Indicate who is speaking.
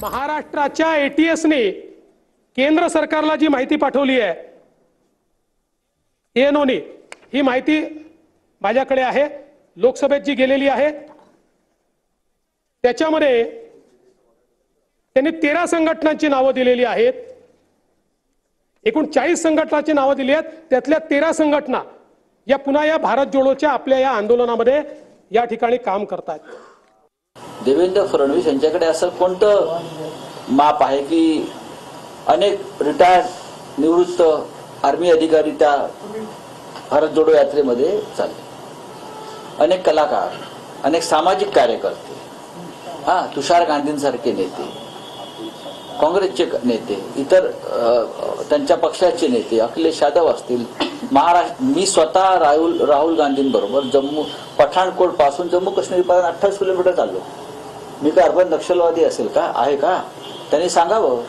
Speaker 1: महाराष्ट्राच्या एटीएसने केंद्र सरकारला जी माहिती पाठवली आहे, एएनओने, ही माहिती माझ्याकडे आहे, लोकसभेत जी गेलेली आहे त्याच्यामध्ये त्यांनी 13 संघटनांची नावं दिलेली आहेत। एकूण 40 संघटनांची नावं दिली आहेत, त्यातल्या 13 संघटना या पुन्हा या भारत जोडोच्या आपल्या या आंदोलनामध्ये या ठिकाणी काम करतात।
Speaker 2: देवेंद्र फडणवीस यांच्याकडे असं कोणतं माप आहे की अनेक रिटायर्ड निवृत्त आर्मी अधिकारी त्या भारत जोडो यात्रेमध्ये चालले, अनेक कलाकार, अनेक सामाजिक कार्यकर्ते, तुषार गांधींसारखे नेते, काँग्रेसचे नेते, इतर त्यांच्या पक्षाचे नेते, अखिलेश यादव असतील, महाराष्ट्र, मी स्वतः राहुल गांधींबरोबर पठाणकोट पासून जम्मू काश्मीरपर्यंत 28 किलोमीटर चाललो। मी काय अर्बन नक्षलवादी असेल का? आहे का? त्यांनी सांगावं।